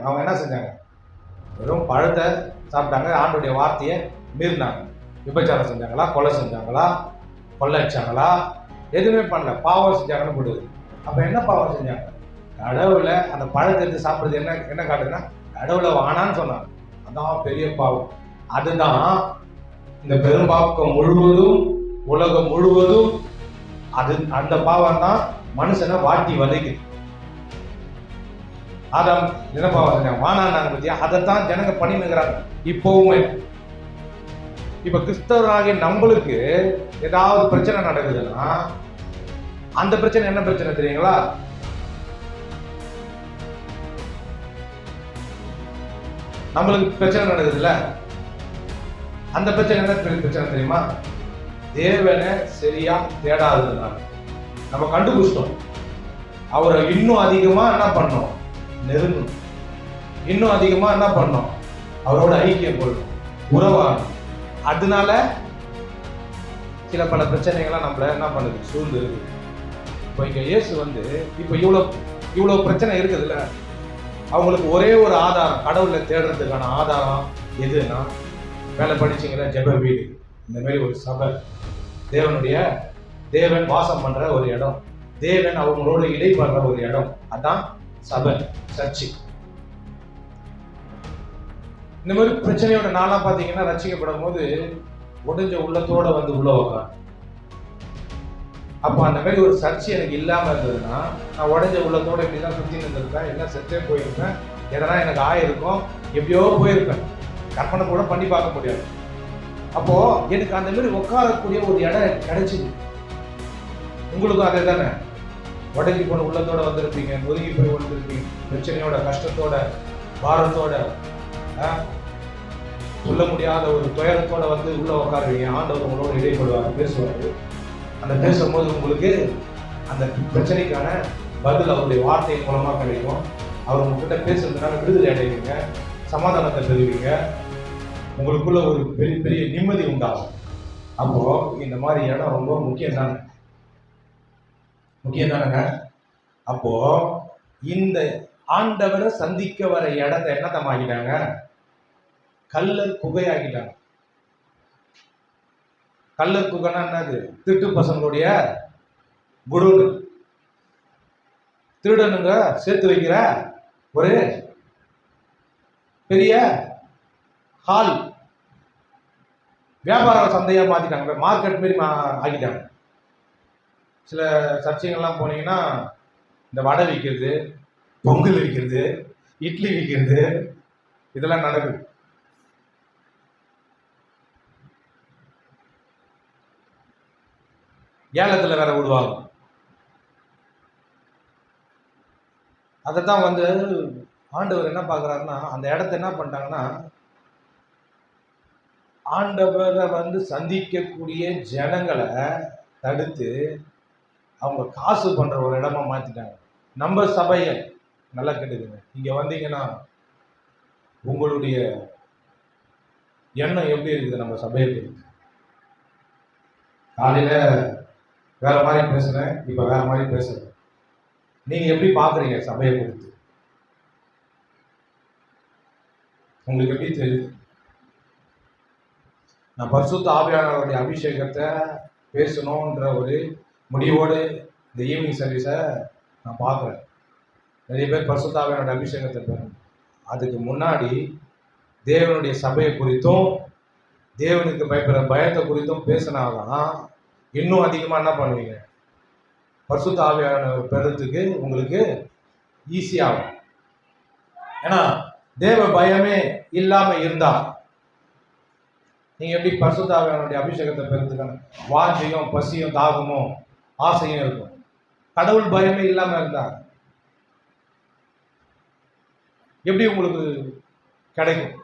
அவங்க என்ன செஞ்சாங்க? வெறும் பழத்தை சாப்பிட்டாங்க, ஆண்டுடைய வார்த்தையை மீறினாங்க. விபச்சாரம் செஞ்சாங்களா, கொலை செஞ்சாங்களா, கொள்ளை அடிச்சாங்களா? எதுவுமே பண்ணல, பாவம் செஞ்சாங்கன்னு போடுது. அப்ப என்ன பாவம் செஞ்சாங்க? கடவுளை அந்த பழத்தை எடுத்து சாப்பிடுறது என்ன என்ன காட்டுதுன்னா, கடவுளை வானான்னு சொன்னாங்க. அதான் பெரிய பாவம். அதுதான் இந்த பெரும்பாக்கம் முழுவதும், உலகம் முழுவதும் அது அந்த பாவம் தான் மனுஷனை வாட்டி வதைக்குது. ஆதாம் என்ன பாவம் செஞ்சாங்க? வானான்னாங்க பத்தியா? அதைத்தான் ஜனங்க பண்ணினுங்கிறாங்க இப்பவுமே. இப்ப கிறிஸ்தவராகிய நம்மளுக்கு ஏதாவது பிரச்சனை நடக்குதுன்னா அந்த பிரச்சனை என்ன பிரச்சனை தெரியுங்களா? நம்மளுக்கு பிரச்சனை நடக்குதுல்ல, அந்த பிரச்சனை என்ன பிரச்சனை தெரியுமா? தேவனை சரியா தேடாததுனால. நம்ம கண்டுபிடிச்சிட்டோம், அவரை இன்னும் அதிகமா என்ன பண்ணோம்? நெருங்கணும். இன்னும் அதிகமா என்ன பண்ணோம்? அவரோட ஐக்கியம் கொள்ளணும், உறவாகணும். அதனால சில பல பிரச்சனைகள்லாம் நம்மள என்ன பண்ணுது? சூழ்ந்து இருக்குது. இப்போ இங்க இயேசு வந்து இப்போ இவ்வளவு பிரச்சனை இருக்குதுல்ல, அவங்களுக்கு ஒரே ஒரு ஆதாரம், கடவுளை தேடுறதுக்கான ஆதாரம் எதுன்னா, வேலை படிச்சீங்களா, ஜெப வீடு, இந்த மாதிரி ஒரு சபை, தேவன் வாசம் பண்ற ஒரு இடம், தேவன் அவங்களோட இடைப்படுற ஒரு இடம், அதான் சபை, சர்ச்சு. இந்த மாதிரி பிரச்சனையோட நாளா பாத்தீங்கன்னா ரசிக்கப்படும் போது உடைஞ்ச உள்ளத்தோட வந்து உள்ள உட்காந்து. அப்ப அந்த மாதிரி ஒரு சர்ச்சை எனக்கு இல்லாம இருந்ததுன்னா, நான் உடைஞ்ச உள்ளத்தோட இப்படிதான் சுத்தி இருந்திருப்பேன், எல்லாம் செத்தே போயிருப்பேன், எதனா எனக்கு ஆயிருக்கும், எப்படியோ போயிருப்பேன், கற்பனை கூட பண்ணி பார்க்க முடியாது. அப்போ எனக்கு அந்த மாதிரி உட்காரக்கூடிய ஒரு இடம் கிடைச்சிது. உங்களுக்கும் அதே தானே? உடஞ்சி போன உள்ளத்தோட வந்திருப்பீங்க, நொறுங்கி போய் வந்திருப்பீங்க, பிரச்சனையோட, கஷ்டத்தோட, பாரத்தோட, சொல்ல முடியாத ஒரு துயரத்தோட வந்து உள்ள உட்காருவீங்க. ஆண்டவர் உங்களோட இடைப்படுவார், பேசுவார். அந்த பேசும்போது உங்களுக்கு அந்த பிரச்சனைக்கான பதில் அவருடைய வார்த்தை மூலமா கிடைக்கும். அவர் உங்ககிட்ட பேசுறதுனால விடுதலை அடைவீங்க, சமாதானத்தை பெறுவீங்க, உங்களுக்குள்ள ஒரு பெரிய பெரிய நிம்மதி உண்டாகும். அப்போ இந்த மாதிரி இடம் ரொம்ப முக்கியம் தானேங்க. அப்போ இந்த ஆண்டவரை சந்திக்க வர இடத்தை என்னத்தம் ஆகிட்டாங்க? கல்லர் குகையாகிட்டாங்க. கல்லர் குகைன்னா என்னது? திருட்டு பசங்களுடைய குடோனு, திருடனுங்க சேர்த்து வைக்கிற ஒரு பெரிய ஹால், வியாபார சந்தையா மாத்திட்டாங்க, மார்க்கெட் மாரி ஆகிட்டாங்க. சில சர்ச்சைகள்லாம் போனீங்கன்னா இந்த வடை விற்கிறது, பொங்கல் விற்கிறது, இட்லி விற்கிறது, இதெல்லாம் நடக்குது. ஏலத்துல வேற விடுவாங்க. அதைத்தான் வந்து ஆண்டவர் என்ன பார்க்குறாருன்னா, அந்த இடத்த என்ன பண்ணிட்டாங்கன்னா, ஆண்டவரை வந்து சந்திக்கக்கூடிய ஜனங்களை தடுத்து அவங்க காசு பண்ற ஒரு இடமா மாத்திட்டாங்க. நம்ம சபையை நல்லா கேட்டுக்குங்க, இங்க வந்தீங்கன்னா உங்களுடைய எண்ணம் எப்படி இருக்குது? நம்ம சபையை இருக்கு. காலையில வேற மாதிரி பேசுறேன், இப்ப வேற மாதிரி பேசுறேன். நீங்க எப்படி பாக்குறீங்க சபையை குறித்து? உங்களுக்கு எப்படி தெரியுது? நான் பரிசுத்த ஆவியானவருடைய அபிஷேகத்தை பேசணுன்ற ஒரு முடிவோடு இந்த ஈவினிங் சர்வீஸை நான் பார்க்குறேன். நிறைய பேர் பரிசுத்த ஆவியானவருடைய அபிஷேகத்தை பெறணும். அதுக்கு முன்னாடி தேவனுடைய சபையை குறித்தும் தேவனுக்கு பயப்படுற பயத்தை குறித்தும் பேசினாதான் இன்னும் அதிகமாக என்ன பண்ணுவீங்க? பரிசுத்த ஆவியானவர் பெறத்துக்கு உங்களுக்கு ஈஸியாகும். ஏன்னா தேவ பயமே இல்லாம இருந்தா நீங்க எப்படி பரிசுத்த ஆவியானவருடைய அபிஷேகத்தை பெறத்துக்கான வாஞ்சையும் பசியும் தாகமும் ஆசையும் இருக்கும்? கடவுள் பயமே இல்லாம இருந்தா எப்படி உங்களுக்கு கிடைக்கும்?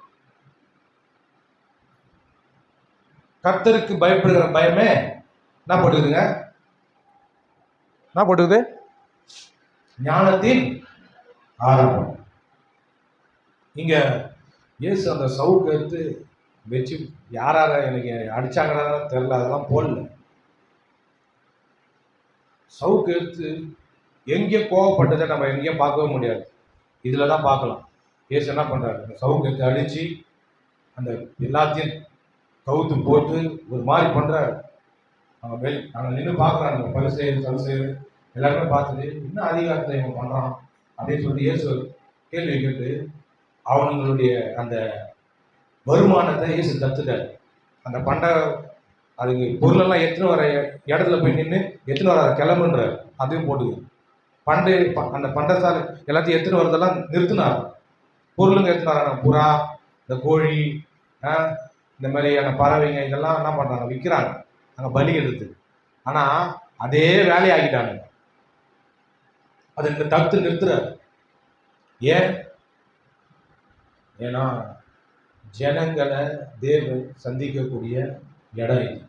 கர்த்தருக்கு பயப்படுகிற பயமே என்ன போட்டுக்குதுங்க? என்ன போட்டுக்குது? ஞானத்தின் ஆரம்பம். இங்க இயேசு அந்த சவுக்கு எடுத்து வச்சு யாரார எனக்கு அடிச்சாங்கன்னா தெரியல, அதெல்லாம் போடல. சவுக்கு எடுத்து எங்கே கோவப்பட்டதை நம்ம எங்கேயும் பார்க்கவே முடியாது, இதுல தான் பார்க்கலாம். இயேசு என்ன பண்றாரு, அந்த சவுக்கத்தை அழிச்சு அந்த எல்லாத்தையும் கவுத்து போட்டு ஒரு மாதிரி பண்றாரு. நாங்கள் நின்று பார்க்குறாங்க, பரிசேயர் சதுசேயர் எல்லாருமே பார்த்துட்டு இன்னும் அதிகாரத்தை இவன் பண்றான் அப்படின்னு சொல்லிட்டு இயேசு கேள்வி கேட்டு அவங்களுடைய அந்த வருமானத்தை இயேசு தத்துட்டார். அந்த பண்டை அதுக்கு பொருளெல்லாம் எத்தனை வர இடத்துல போய் நின்று எத்தனை வர கிளம்புன்றார், அதையும் போட்டுது. பண்டை அந்த பண்டசாலை எல்லாத்தையும் எத்தனை வரதெல்லாம் நிறுத்தினார். பொருளுங்க எத்தனை புறா, இந்த கோழி, இந்த மாதிரியான பறவைங்க இதெல்லாம் என்ன பண்ணுறாங்க, விற்கிறாங்க அங்கே பலி எடுத்து. ஆனால் அதே வேலையாகிட்டாங்க. அதை தடுத்து நிறுத்துறாரு. ஏன்னா ஜனங்களை தேவன் சந்திக்கக்கூடிய இடம் இது.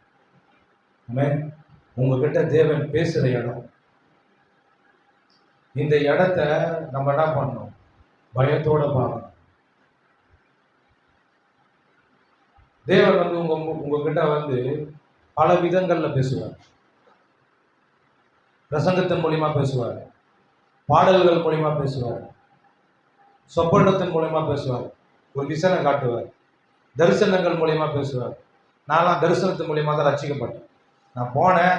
உங்ககிட்ட தேவன் பேசுகிற இடம். இந்த இடத்த நம்ம என்ன பண்ணணும், பயத்தோட பார்க்கணும். தேவன் வந்து உங்ககிட்ட வந்து பல விதங்கள்ல பேசுவார். பிரசங்கத்தின் மூலியமா பேசுவார், பாடல்கள் மூலியமா பேசுவார், சொப்பனத்தின் மூலியமா பேசுவார், ஒரு விசனம் காட்டுவார், தரிசனங்கள் மூலியமா பேசுவார். நான்லாம் தரிசனத்தின் மூலியமா தான் ரட்சிக்கப்பட்டேன். நான் போனேன்,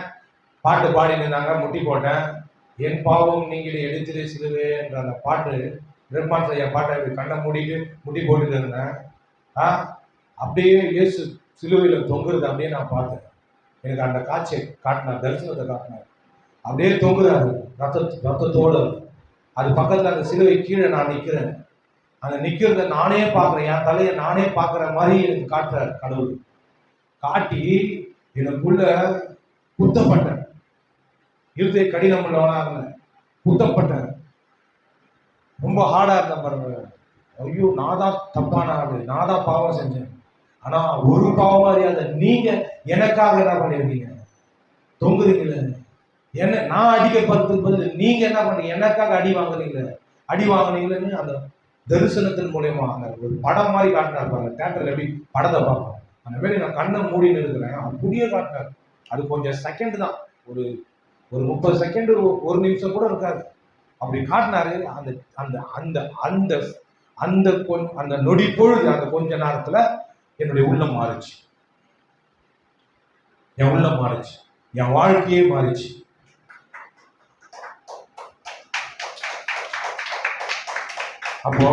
பாட்டு பாடினாங்க, முட்டி போட்டேன், என் பாவம் நீங்களே எடுத்துரு சிலுவே என்ற அந்த பாட்டு, நிர்மான் செய்ய பாட்டை கண்ணை மூடிட்டு முட்டி போட்டுட்டு இருந்தேன். அப்படியே இயேசு சிலுவையில் தொங்குறது அப்படியே நான் பார்த்தேன். எனக்கு அந்த காட்சியை காட்டினார், தரிசனத்தை காட்டினார். அப்படியே தொங்குறாரு ரத்தத்தோடு. அது பக்கத்தில் அந்த சிலுவை கீழே நான் நிற்கிறேன். அந்த நிற்கிறத நானே பார்க்குறேன், என் தலையை நானே பார்க்குற மாதிரி எனக்கு காட்டுறார் கடவுள். காட்டி எனக்குள்ள குத்தப்பட்டேன், இருதய கடினம் உள்ளவனா இருந்தேன், குத்தப்பட்டேன். ரொம்ப ஹார்டாக இருந்தேன் பாருங்க. ஐயோ, நான் தான் தப்பான ஆளு, நான் தான் பாவம் செஞ்சேன். ஆனா ஒரு பாவம் அறியாத நீங்க எனக்காக என்ன பண்ணிருக்கீங்க, தொங்குறீங்களே. என்ன நான் அடிக்கப்பட்டதுக்கு பதில் நீங்க என்ன பண்ணீங்க, எனக்காக அடி வாங்குறீங்களேன்னு அந்த தரிசனத்தின் மூலயமா அந்த ஒரு படம் மாதிரி காட்டினார் பாருங்க. தேட்டர்ல எப்படி படத்தை பார்ப்போம் அந்த மாதிரி நான் கண்ணை மூடின்னு இருக்கிறேன். அவன் புதிய காட்டினார். அது கொஞ்சம் செகண்ட் தான், ஒரு 30 செகண்ட், ஒரு நிமிஷம் கூட இருக்காது. அப்படி காட்டினாரு. அந்த அந்த அந்த அந்த அந்த அந்த நொடி பொழுது, அந்த கொஞ்ச நேரத்துல என்னுடைய உள்ளம் மாறிச்சு, என் உள்ளம் மாறிச்சு, என் வாழ்க்கையே மாறிச்சு. அப்போ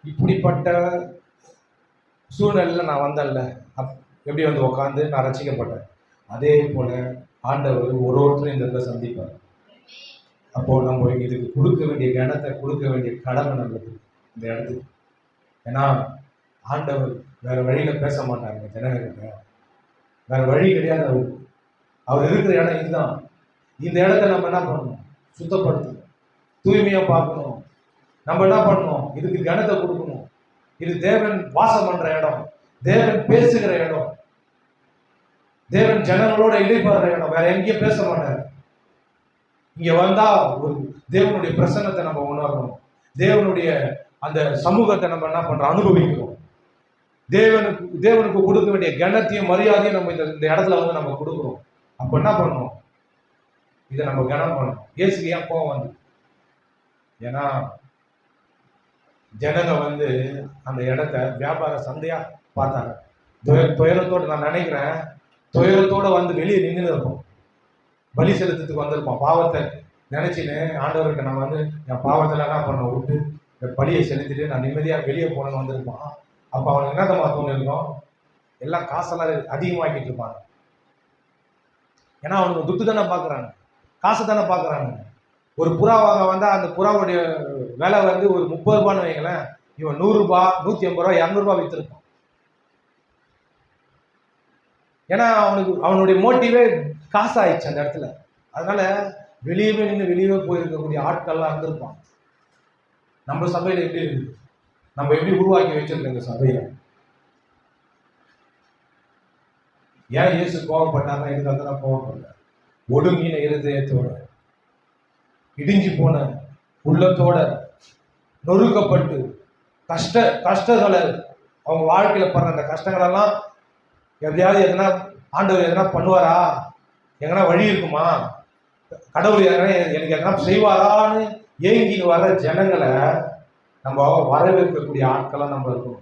இப்படிப்பட்ட சூழ்நிலையில நான் வந்தேன்ல, எப்படி வந்து உட்காந்து நான் ரசிக்கப்பட்டேன். அதே போல ஆண்டவர் ஒருத்தரும் இந்த இடத்துல சந்திப்பார். அப்போ நம்ம இதுக்கு கொடுக்க வேண்டிய கணத்தை கொடுக்க வேண்டிய கடமை நம்மளுக்கு இந்த இடத்துக்கு. ஏன்னா ஆண்டவர் வேற வழியில பேச மாட்டாங்க ஜனங்கிட்ட, வேற வழி கிடையாது. அவர் இருக்கிற இடம் இதுதான். இந்த இடத்த நம்ம என்ன பண்ணணும், சுத்தப்படுத்தணும், தூய்மையா பார்க்கணும். நம்ம என்ன பண்ணணும், இதுக்கு கணத்தை கொடுக்கணும். இது தேவன் வாசம் பண்ற இடம், தேவன் பேசுகிற இடம், தேவன் ஜனங்களோட இடைப்படுற இடம். வேற எங்கேயும் பேச மாட்டாரு. இங்க வந்தா ஒரு தேவனுடைய பிரசன்னத்தை நம்ம உணரணும், தேவனுடைய அந்த சமூகத்தை நம்ம என்ன பண்றோம், அனுபவிக்கிறோம். தேவனுக்கு கொடுக்க வேண்டிய கனத்தையும் மரியாதையும் நம்ம இந்த இடத்துல வந்து நம்ம கொடுக்குறோம். அப்ப என்ன பண்ணணும், இதை நம்ம கனம் பண்ணணும். இயேசுக்கு ஏன் கோவம் வந்து, ஏன்னா ஜனங்க வந்து அந்த இடத்த வியாபார சந்தையா பார்த்தாங்க. துயரத்தோடு, நான் நினைக்கிறேன் துயரத்தோட வந்து வெளியே நின்று இருப்போம், பலி செலுத்தத்துக்கு வந்திருப்போம். பாவத்தை நினைச்சின்னு ஆண்டவர்கிட்ட நான் வந்து என் பாவத்தில் என்ன பண்ண விட்டு இந்த பலியை செலுத்திட்டு நான் நிம்மதியாக வெளியே போனேன்னு வந்திருப்பான். அப்போ அவனுக்கு என்ன தான் தோணு இருக்கும், எல்லாம் காசெல்லாம் அதிகமாக்கிட்டு இருப்பாங்க. ஏன்னா அவனுக்கு துட்டு தானே பார்க்குறாங்க, காசு தானே பார்க்குறாங்க. ஒரு புறா வாங்க வந்தால் அந்த புறாவுடைய விலை வந்து ஒரு 30 ரூபான்னு வைங்களேன், இவன் 100 ரூபாய், 150 ரூபா, 200 ரூபாய் விற்றுருப்பான். ஏன்னா அவனுடைய மோட்டிவே காசு ஆயிடுச்சு அந்த இடத்துல. அதனால வெளியவே நின்று வெளியவே போயிருக்கக்கூடிய ஆட்கள்லாம் இருந்திருப்பான். நம்ம சபையில எப்படி இருக்குது, நம்ம எப்படி உருவாக்கி வச்சிருக்கோம் இந்த சபையை? ஏன் இயேசு கோவப்பட்டாங்க, இதுக்காக கோவப்படல. ஒடுங்கின இருதயத்தோட, இடிஞ்சு போன உள்ளத்தோட, நொறுக்கப்பட்டு கஷ்டங்களை அவங்க வாழ்க்கையில படுற அந்த கஷ்டங்களெல்லாம் எப்படியாவது எதனா ஆண்டவர் எதனா பண்ணுவாரா, எங்கன்னா வழி இருக்குமா, கடவுள் எனக்கு எதனா செய்வாரான்னு ஏங்கின்னு வர ஜனங்களை நம்ம வரவேற்கக்கூடிய ஆட்களா நம்ம இருக்கணும்.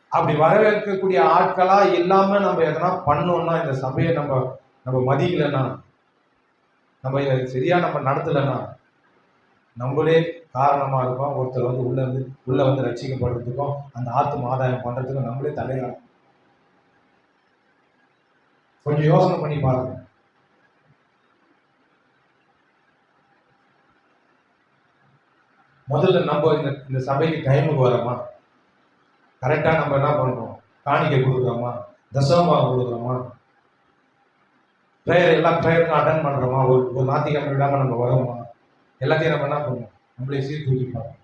அப்படி வரவேற்கக்கூடிய ஆட்களா இல்லாம நம்ம எதனா பண்ணோம்னா, இந்த சபையை நம்ம நம்ம மதிக்கலைன்னா, நம்ம இதை சரியா நம்ம நடத்தலைன்னா, நம்மளே காரணமா இருக்கோம். ஒருத்தர் வந்து உள்ள வந்து ரட்சிக்கப்படுறதுக்கும் அந்த ஆத்தும ஆதாயம் பண்றதுக்கும் நம்மளே தலையா. கொஞ்சம் யோசனை பண்ணி பாருங்க. முதல்ல நம்ம இந்த சபைக்கு டைமுக்கு வரோமா? கரெக்டா நம்ம என்ன பண்றோம்? காணிக்கை கொடுக்குறோமா? தசமபாகம் கொடுக்குறோமா? எல்லா ப்ரேயருக்கும் அட்டன் பண்றோமா? ஒரு ஞாயிற்றுக்கிழமை விடாம நம்ம வரோமா? எல்லாத்தையும் நம்ம என்ன பண்ணுவோம்? நம்மளே சீர்தூக்கி பார்ப்போம்.